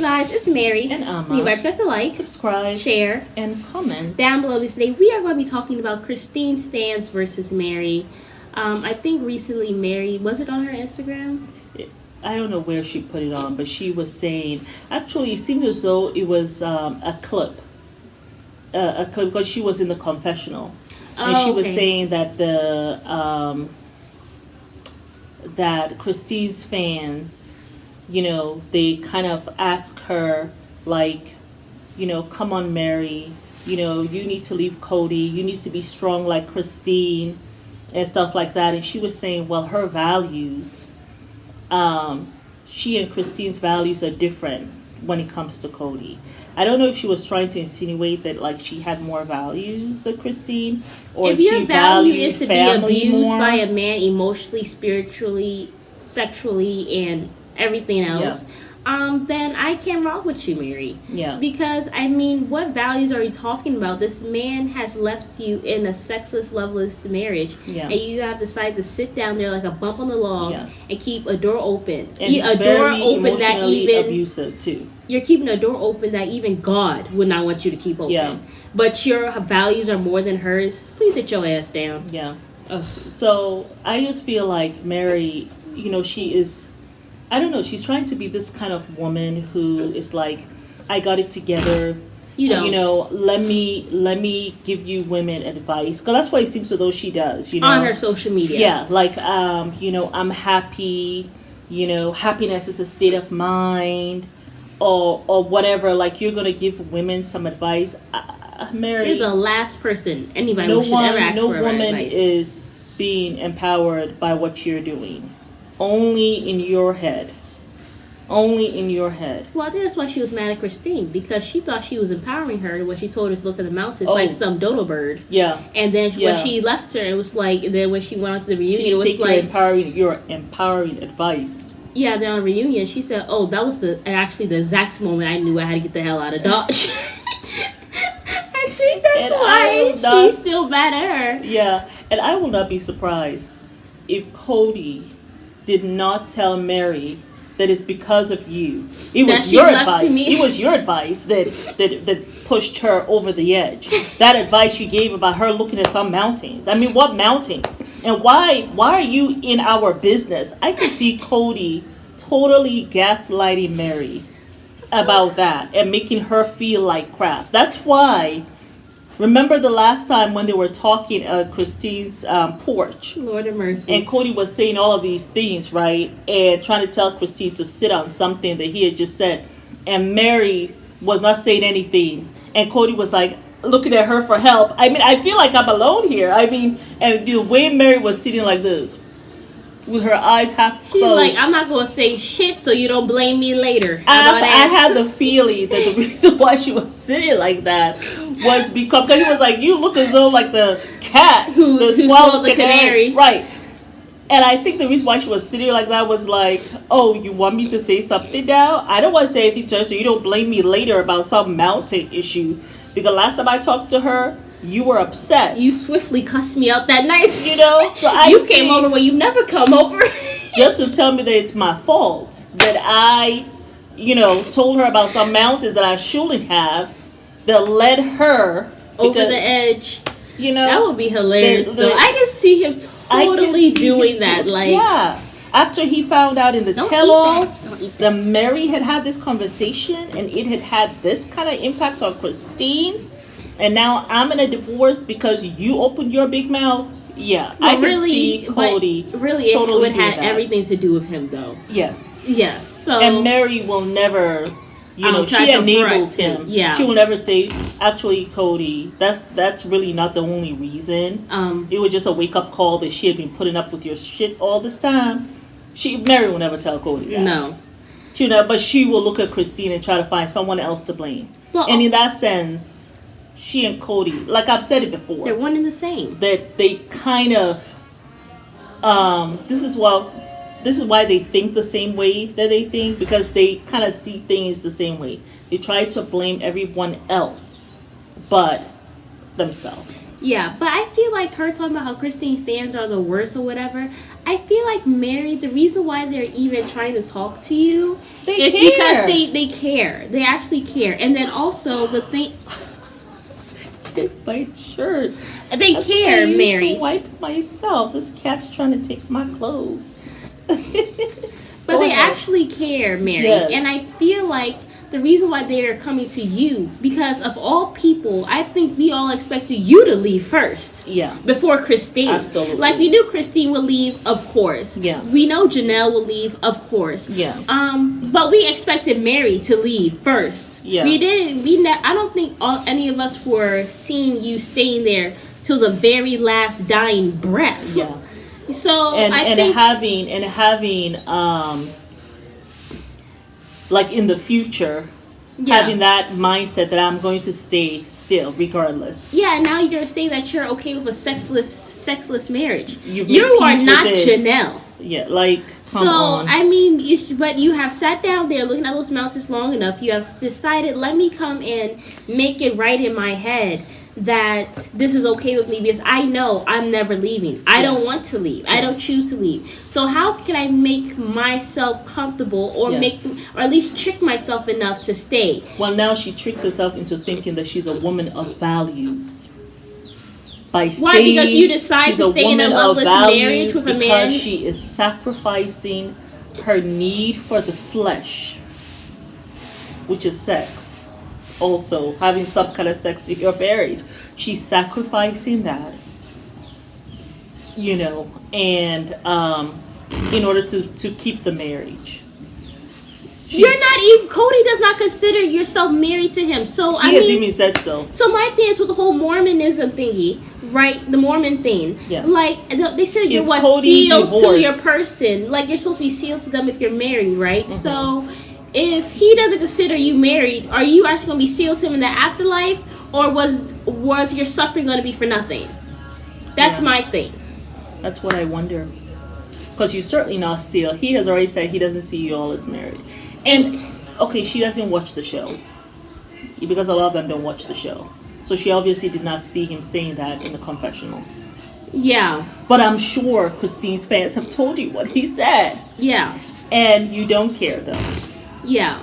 you guys? It's Meri. And Amma. You guys to like, subscribe, share, and comment down below. Today we are going to be talking about Christine's fans versus Meri. I think recently Meri, was it on her Instagram? I don't know where she put it on, but she was saying, actually, it seemed as though it was a clip because she was in the confessional, and she was saying that that Christine's fans, they kind of ask her like, come on, Meri, you need to leave Cody, you need to be strong like Christine, and stuff like that. And she was saying, well, her values, she and Christine's values are different when it comes to Cody. I don't know if she was trying to insinuate that like she had more values than Christine, or if your she value valued is to be family abused more by a man emotionally, spiritually, sexually, and everything else, then I can't rock with you, Meri. Yeah. Because I mean, what values are you talking about? This man has left you in a sexless, loveless marriage, and you have decided to sit down there like a bump on the log and keep a door open, and a door open that even abusive too. You're keeping a door open that even God would not want you to keep open. Yeah. But your values are more than hers. Please sit your ass down. Yeah. Ugh. So I just feel like Meri, she is, I don't know, she's trying to be this kind of woman who is like, I got it together. You don't. Let me give you women advice. Because that's what it seems as though she does, on her social media. Yeah, like, I'm happy, happiness is a state of mind. Or whatever, like you're gonna give women some advice. Meri, you're the last person anybody should ever ask for advice. No woman is being empowered by what you're doing. Only in your head. Only in your head. Well, I think that's why she was mad at Christine, because she thought she was empowering her when she told her to look at the mountains like some dodo bird. Yeah. And then when she left her, it was like. And then when she went on to the reunion, it was like your empowering advice. Yeah, then on reunion, she said, "Oh, that was actually the exact moment I knew I had to get the hell out of Dodge." I think that's why she's still mad at her. Yeah, and I will not be surprised if Cody did not tell Meri that it's because of you. It was your advice. It was your advice that pushed her over the edge. That advice you gave about her looking at some mountains. I mean, what mountains? And why are you in our business? I can see Cody totally gaslighting Meri about that and making her feel like crap. That's why, remember the last time when they were talking at Christine's porch? Lord of mercy. And Cody was saying all of these things, right? And trying to tell Christine to sit on something that he had just said. And Meri was not saying anything. And Cody was like, looking at her for help. I mean, I feel like I'm alone here. I mean, and the way Meri was sitting like this, with her eyes half closed. She's like, I'm not going to say shit so you don't blame me later. I had the feeling that the reason why she was sitting like that was because he was like, you look as though like the cat who swallowed the canary. Right. And I think the reason why she was sitting like that was like, oh, you want me to say something now? I don't want to say anything to her so you don't blame me later about some mountain issue. Because last time I talked to her, you were upset. You swiftly cussed me out that night. So you came over when you never come over. Just to tell me that it's my fault. That I, told her about some mountains that I shouldn't have. That led her over the edge. That would be hilarious, though. I can see him totally doing that. Like, yeah. After he found out in the tell-all that Meri had this conversation and it had this kind of impact on Christine, and now I'm in a divorce because you opened your big mouth. Yeah, I can see Cody. Really, totally it would have everything to do with him, though. Yes. Yes. So, and Meri will never, she enables him. Yeah. She will never say, actually, Cody, that's really not the only reason. It was just a wake-up call that she had been putting up with your shit all this time. Meri will never tell Cody that. No. But she will look at Christine and try to find someone else to blame. Well, and in that sense, she and Cody, like I've said it before, they're one and the same. That they kind of, this is why they think the same way that they think, because they kind of see things the same way. They try to blame everyone else but themselves. Yeah, but I feel like her talking about how Christine fans are the worst or whatever. I feel like Meri, the reason why they're even trying to talk to you is because they care. They actually care. And then also the thing... My shirt. They care, Meri. To wipe myself. This cat's trying to take my clothes. But they actually care, Meri. Yes. And I feel like the reason why they are coming to you, because of all people, I think we all expected you to leave first. Yeah. Before Christine. Absolutely. Like, we knew Christine would leave, of course. Yeah. We know Janelle will leave, of course. Yeah. But we expected Meri to leave first. Yeah. We didn't. I don't think any of us were seeing you staying there till the very last dying breath. Yeah. So I think having like in the future, having that mindset that I'm going to stay still regardless. Yeah, and now you're saying that you're okay with a sexless marriage. You are not Janelle. Yeah, like come on. I mean, but you have sat down there looking at those mountains long enough. You have decided, let me come and make it right in my head that this is okay with me because I know I'm never leaving. I don't want to leave. I don't choose to leave. So how can I make myself comfortable or or at least trick myself enough to stay? Well, now she tricks herself into thinking that she's a woman of values. Why? Because you decide to stay in a loveless marriage with a man? Because she is sacrificing her need for the flesh, which is sex. Also, having some kind of sex if you're married. She's sacrificing that, and in order to keep the marriage. You're not even... Cody does not consider yourself married to him. So, he hasn't even said so. So my thing is with the whole Mormonism thingy, right? The Mormon thing. Yeah. Like, they said you're Cody sealed divorced? to your person. Like, you're supposed to be sealed to them if you're married, right? Mm-hmm. So... if he doesn't consider you married, are you actually going to be sealed to him in the afterlife? Or was your suffering going to be for nothing? That's my thing. That's what I wonder. Because you're certainly not sealed. He has already said he doesn't see you all as married. And, okay, she doesn't watch the show. Because a lot of them don't watch the show. So she obviously did not see him saying that in the confessional. Yeah. But I'm sure Christine's fans have told you what he said. Yeah. And you don't care, though. Yeah.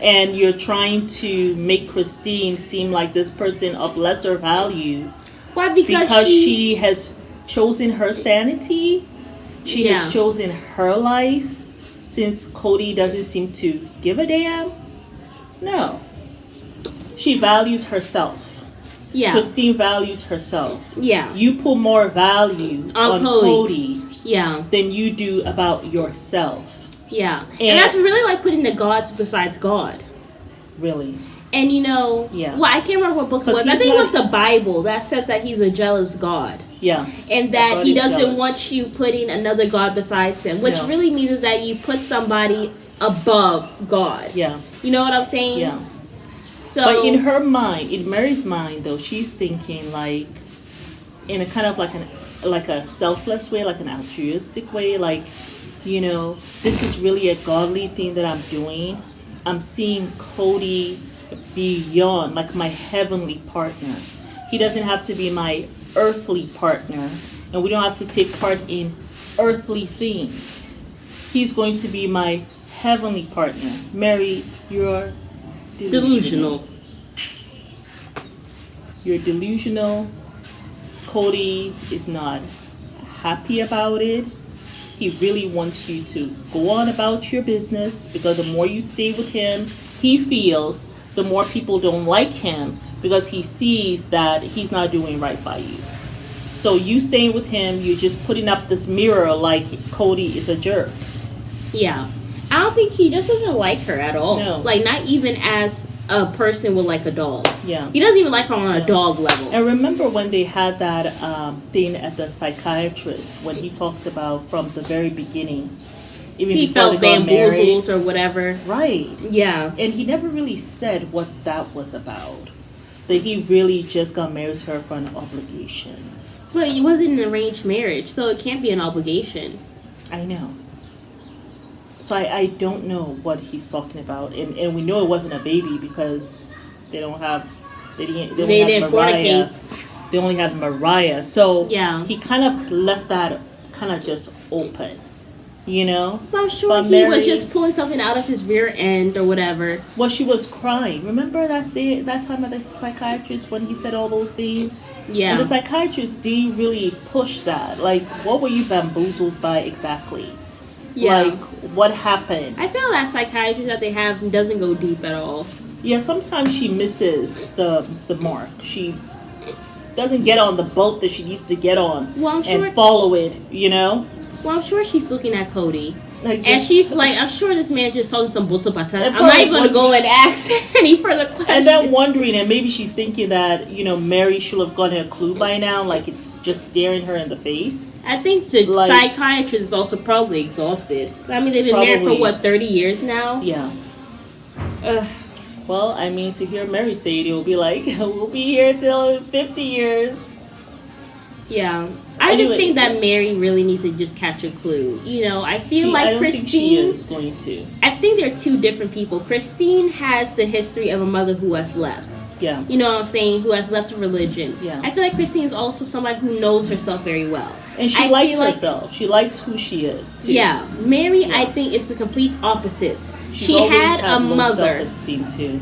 And you're trying to make Christine seem like this person of lesser value. Why? Because she has chosen her sanity. She has chosen her life. Since Cody doesn't seem to give a damn. No. She values herself. Yeah. Christine values herself. Yeah. You put more value on Cody than you do about yourself. Yeah. And that's really like putting the gods besides God. Really. And well, I can't remember what book it was. I think it was the Bible that says that he's a jealous God. Yeah. And that he doesn't want you putting another God besides him. Which really means that you put somebody above God. Yeah. You know what I'm saying? Yeah. So, but in her mind, in Meri's mind though, she's thinking like in a kind of like a selfless way, like an altruistic way, like this is really a godly thing that I'm doing. I'm seeing Cody beyond, like my heavenly partner. He doesn't have to be my earthly partner, and we don't have to take part in earthly things. He's going to be my heavenly partner. Meri, you're delusional. You're delusional. Cody is not happy about it. He really wants you to go on about your business because the more you stay with him, he feels the more people don't like him because he sees that he's not doing right by you. So you staying with him, you're just putting up this mirror like Cody is a jerk. Yeah. I don't think he just doesn't like her at all. No. Like, not even as a person would like a dog. Yeah. He doesn't even like her on a dog level. And remember when they had that thing at the psychiatrist when he talked about from the very beginning. Even he felt bamboozled or whatever. Right. Yeah. And he never really said what that was about. That he really just got married to her for an obligation. Well, it wasn't an arranged marriage, so it can't be an obligation. I know. So I don't know what he's talking about. And we know it wasn't a baby because they didn't fornicate. they only had Mariah. So Yeah. he kind of left that kind of just open, you know? Well, I'm sure But he Meri, was just pulling something out of his rear end or whatever. well, she was crying. Remember that time at the psychiatrist when he said all those things? Yeah. And the psychiatrist didn't really push that. Like, what were you bamboozled by exactly? Yeah. Like, what happened? I feel that psychiatrist that they have doesn't go deep at all. Yeah, sometimes she misses the mark. She doesn't get on the boat that she needs to get on, Well, I'm sure and follow it, you know? Well, I'm sure she's looking at Cody. Like, And she's like, I'm sure this man just talking some bullshit. I'm And not even going to probably go and ask any further questions. And then wondering, and maybe she's thinking that, you know, Meri should have gotten a clue by now, like it's just staring her in the face. I think the psychiatrist is also probably exhausted. I mean, they've been married for, what, 30 years now? Yeah. Ugh. Well, I mean, to hear Meri say it, it'll be like, we'll be here till 50 years. Yeah. I just think that Meri really needs to just catch a clue. You know, I feel like Christine... think she is going to. I think they're two different people. Christine has the history of a mother who has left. Yeah. You know what I'm saying? Who has left a religion. Yeah. I feel like Christine is also somebody who knows herself very well. And she likes herself. She likes who she is, too. Yeah. Meri, I think, is the complete opposite. She had a mother. Self-esteem, too.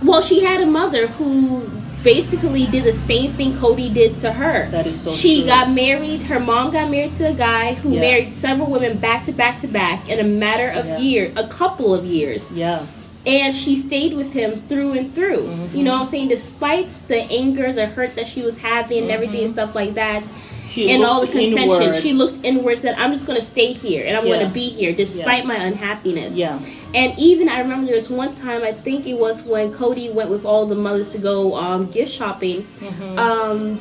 Well, she had a mother who basically did the same thing Cody did to her. That is so She true. got married. Her mom got married to a guy who married several women back to back to back in a matter of years, a couple of years. Yeah. And she stayed with him through and through. Mm-hmm. You know what I'm saying? Despite the anger, the hurt that she was having, and everything and stuff like that, and all the contention, inward. she looked inward, said, I'm just going to stay here, and I'm going to be here, despite my unhappiness. Yeah. And even, I remember there was one time, I think it was when Cody went with all the mothers to go gift shopping,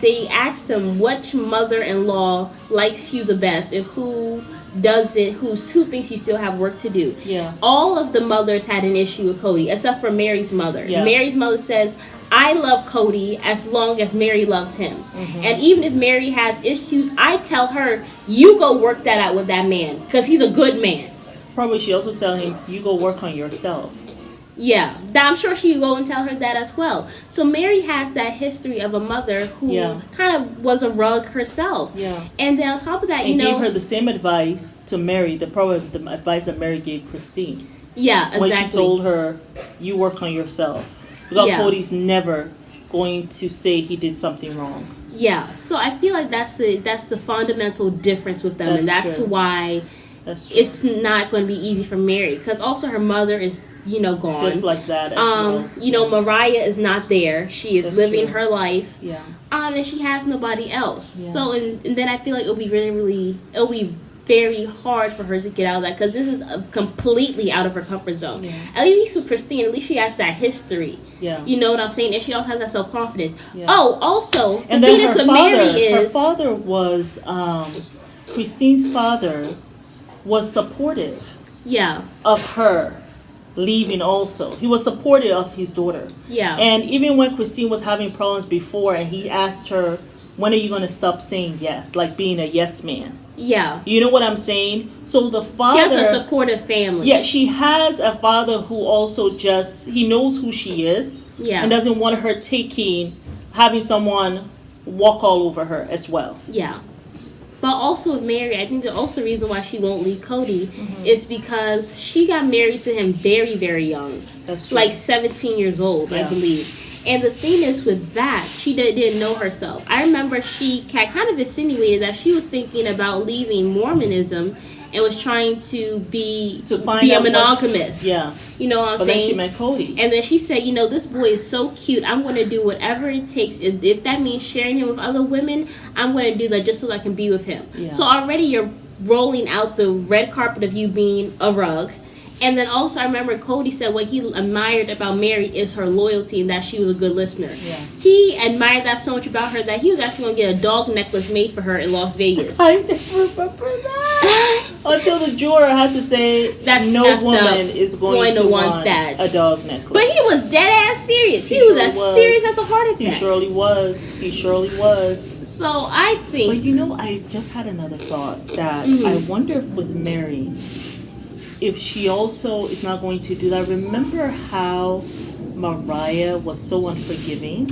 they asked him, which mother-in-law likes you the best, and who doesn't, who thinks you still have work to do. Yeah. All of the mothers had an issue with Cody, except for Meri's mother. Yeah. Meri's mother says, I love Cody as long as Meri loves him. And even if Meri has issues, I tell her, you go work that out with that man, because he's a good man. Probably she also tell him, you go work on yourself. Yeah, I'm sure she'll go and tell her that as well. So Meri has that history of a mother who kind of was a rug herself. Yeah. And then on top of that, and gave her the same advice to Meri, the advice that Meri gave Christine. Yeah, exactly. When she told her, you work on yourself. Because Cody's never going to say he did something wrong. Yeah, so I feel like that's the fundamental difference with them. That's why it's not going to be easy for Meri. Because also her mother is, gone. Just like that as well. Mariah is not there. She is living her life. Yeah. And she has nobody else. Yeah. So, and then I feel like it'll be it'll be very hard for her to get out of that, because this is completely out of her comfort zone. Yeah. At least with Christine, at least she has that history. Yeah. You know what I'm saying? And she also has that self-confidence. Yeah. Oh, also, and then her father was, Christine's father was supportive. Yeah. Of her leaving also. He was supportive of his daughter. Yeah. And even when Christine was having problems before, and he asked her, when are you going to stop saying yes? Like being a yes man. Yeah. You know what I'm saying? So the father... She has a supportive family. Yeah, she has a father who also he knows who she is. Yeah. And doesn't want her having someone walk all over her as well. Yeah. But also with Meri, I think the also reason why she won't leave Cody is because she got married to him very, very young. That's true. Like 17 years old, I believe. And the thing is with that, she didn't know herself. I remember she kind of insinuated that she was thinking about leaving Mormonism and was trying to be a monogamous. You know what I'm saying? But then she met Cody. And then she said, this boy is so cute. I'm going to do whatever it takes. If that means sharing him with other women, I'm going to do that just so I can be with him. Yeah. So already you're rolling out the red carpet of you being a rug. And then also, I remember Cody said what he admired about Meri is her loyalty and that she was a good listener. Yeah. He admired that so much about her that he was actually going to get a dog necklace made for her in Las Vegas. I never remember that. Until the juror had to say that no woman is going to want that. A dog necklace. But he was dead ass serious. He was as serious as a heart attack. He surely was. He surely was. So I think... But I just had another thought that I wonder if with Meri... if she also is not going to do that. Remember how Mariah was so unforgiving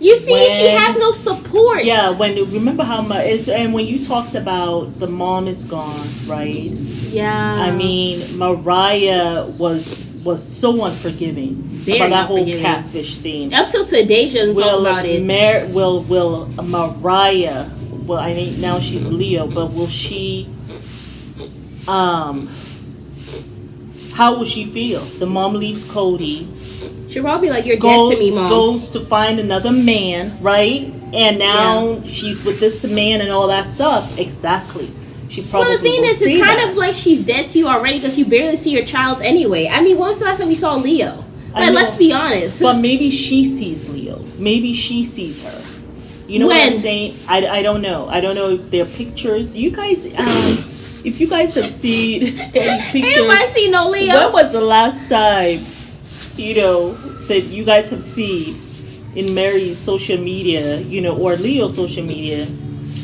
You see, she has no support. Yeah, remember how much and when you talked about the mom is gone, right? Yeah. I mean, Mariah was so unforgiving Very about that unforgiving. whole catfish thing. Up till today, she doesn't talk about it. Will Mariah? Well, I mean now she's Leo, but will she? How will she feel? The mom leaves Cody. She'll probably be like, "You're dead to me, mom." Goes to find another man, right? And now she's with this man and all that stuff. Exactly. She probably. Well, the thing is, it's kind of like she's dead to you already because you barely see your child anyway. I mean, when was the last time we saw Leo? Like, let's be honest. But maybe she sees Leo. Maybe she sees her. You know what I'm saying? I don't know. I don't know if they're pictures. You guys, if you guys have seen any pictures, ain't nobody seen no Leo. When was the last time, that you guys have seen in Meri's social media, or Leo's social media,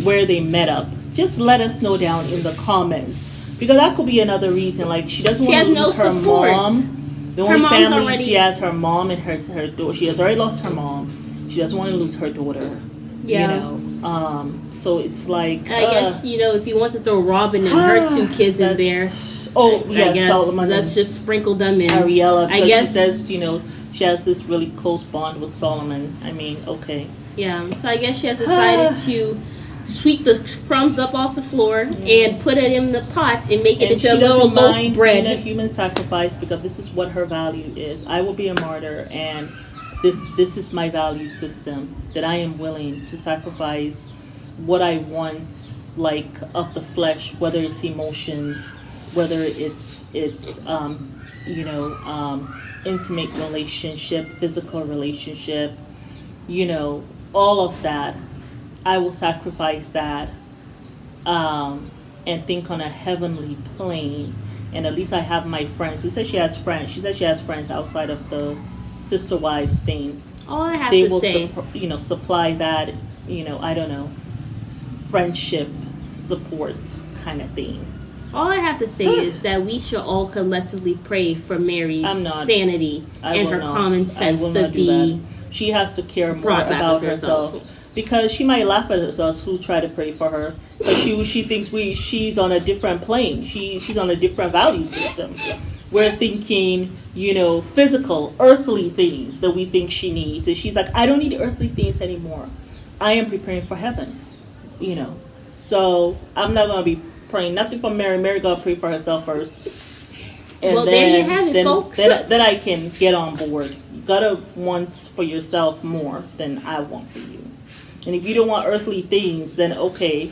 where they met up? Just let us know down in the comments, because that could be another reason. Like, she doesn't want to lose her mom. The only family she has, her mom and her daughter. She has already lost her mom. She doesn't want to lose her daughter. Yeah. So it's like, I guess if you want to throw Robin and her two kids in there. Oh yeah, Solomon. Let's just sprinkle them in. Ariella, I guess she says she has this really close bond with Solomon. I mean, okay. Yeah. So I guess she has decided to sweep the crumbs up off the floor and put it in the pot and make it into a little loaf of bread. A human sacrifice, because this is what her value is. I will be a martyr, and this is my value system, that I am willing to sacrifice what I want, like, of the flesh, whether it's emotions, whether it's intimate relationship, physical relationship, all of that. I will sacrifice that and think on a heavenly plane. And at least I have my friends. She said she has friends. She said she has friends outside of the sister wives thing. All I have to say, they will supply that, I don't know, friendship support kind of thing. All I have to say is that we should all collectively pray for Mary's sanity and her common sense to be. She has to care more about herself. Because she might laugh at us who try to pray for her, but she thinks she's on a different plane. She's on a different value system. We're thinking, physical, earthly things that we think she needs, and she's like, I don't need earthly things anymore. I am preparing for heaven, So I'm not gonna be praying nothing for Meri. Meri gotta pray for herself first. And there you have it, folks. Then I can get on board. You gotta want for yourself more than I want for you. And if you don't want earthly things, then okay.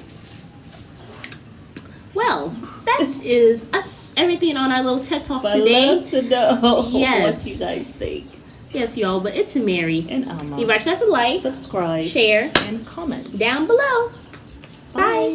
Well, that is us, everything on our little TED Talk today. Let us know what you guys think. Yes, y'all, but it's Meri. And Alma. You guys a like, subscribe, share, and comment down below. Bye.